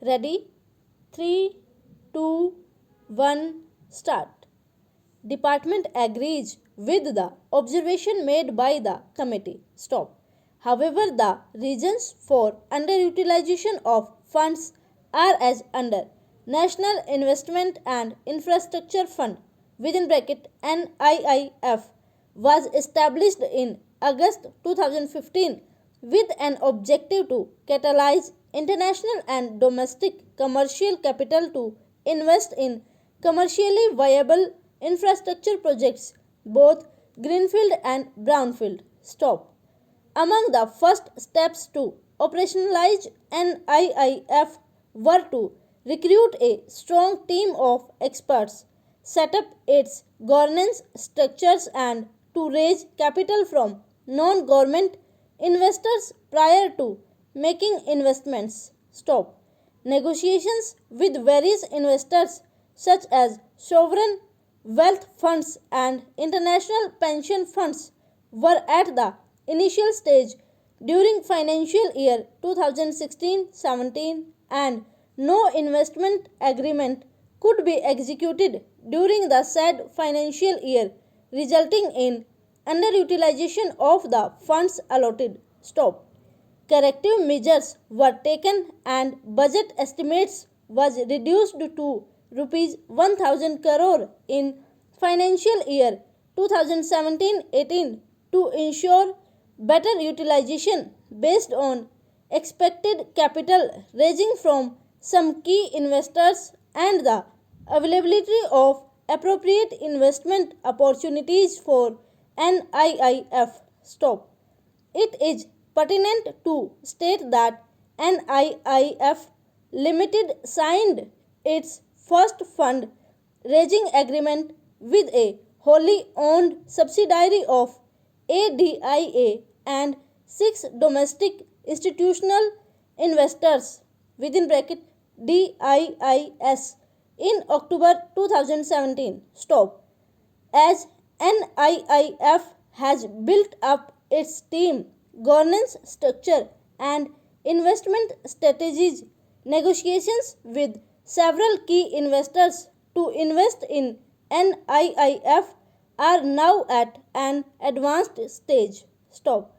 Ready? 3, 2, 1, start. Department agrees with the observation made by the committee. Stop. However, the reasons for underutilization of funds are as under: National Investment and Infrastructure Fund within bracket NIIF was established in August 2015 with an objective to catalyze international and domestic commercial capital to invest in commercially viable infrastructure projects, both greenfield and brownfield. Stop. Among the first steps to operationalize NIIF were to recruit a strong team of experts, set up its governance structures, and to raise capital from non government investors prior to making investments. Stop. Negotiations with various investors such as sovereign wealth funds and international pension funds were at the initial stage during financial year 2016-17, and no investment agreement could be executed during the said financial year, resulting in underutilization of the funds allotted. Stop. Corrective measures were taken and budget estimates was reduced to rupees 1000 crore in financial year 2017-18 to ensure better utilization based on expected capital raising from some key investors and the availability of appropriate investment opportunities for NIIF. Stop. It is pertinent to state that NIIF Limited signed its first fund raising agreement with a wholly owned subsidiary of ADIA and six domestic institutional investors within bracket DIIS in October 2017. Stop. As NIIF has built up its team, governance structure, and investment strategies, negotiations with several key investors to invest in NIIF are now at an advanced stage. Stop.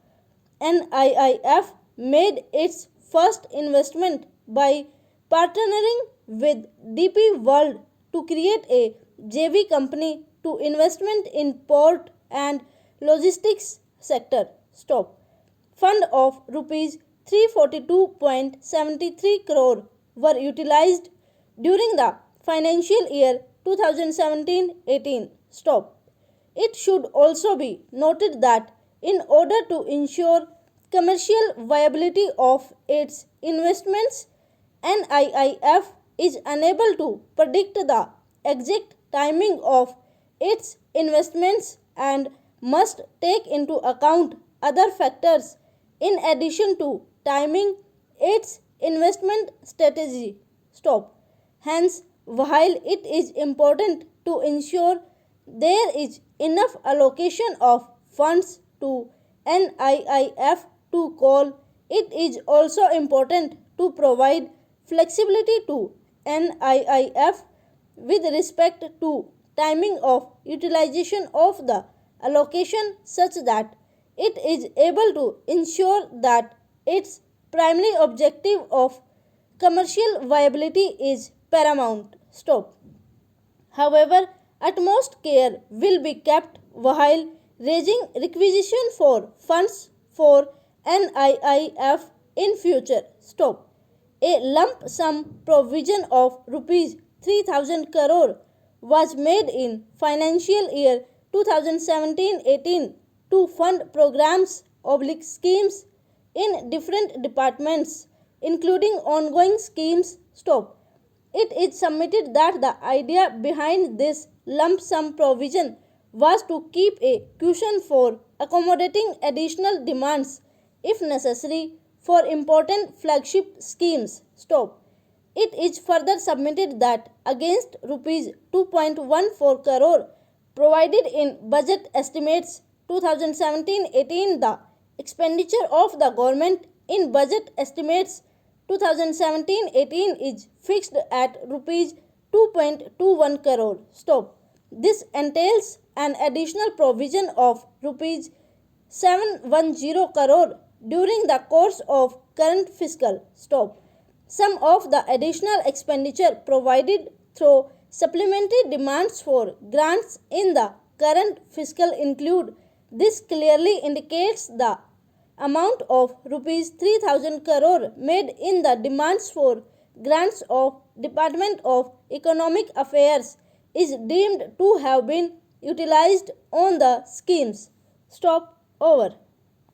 NIIF made its first investment by partnering with DP World to create a JV company to investment in port and logistics sector. Stop. Fund of rupees 342.73 crore were utilized during the financial year 2017-18. Stop. It should also be noted that in order to ensure commercial viability of its investments, NIIF is unable to predict the exact timing of its investments and must take into account other factors in addition to timing its investment strategy. Stop. Hence, while it is important to ensure there is enough allocation of funds to NIIF to call, it is also important to provide flexibility to NIIF with respect to timing of utilization of the allocation such that it is able to ensure that its primary objective of commercial viability is paramount. Stop. However, utmost care will be kept while raising requisition for funds for NIIF in future. Stop. A lump sum provision of rupees 3000 crore was made in financial year 2017-18 to fund programs oblique schemes in different departments including ongoing schemes. Stop. It is submitted that the idea behind this lump sum provision was to keep a cushion for accommodating additional demands if necessary for important flagship schemes. Stop. It is further submitted that against rupees 2.14 crore provided in budget estimates 2017-18, the expenditure of the government in budget estimates 2017-18 is fixed at rupees 2.21 crore. Stop. This entails an additional provision of rupees 710 crore during the course of current fiscal. Stop. Some of the additional expenditure provided through supplementary demands for grants in the current fiscal include. This clearly indicates the amount of rupees 3000 crore made in the demands for grants of Department of Economic Affairs is deemed to have been utilized on the schemes. Stop. Over.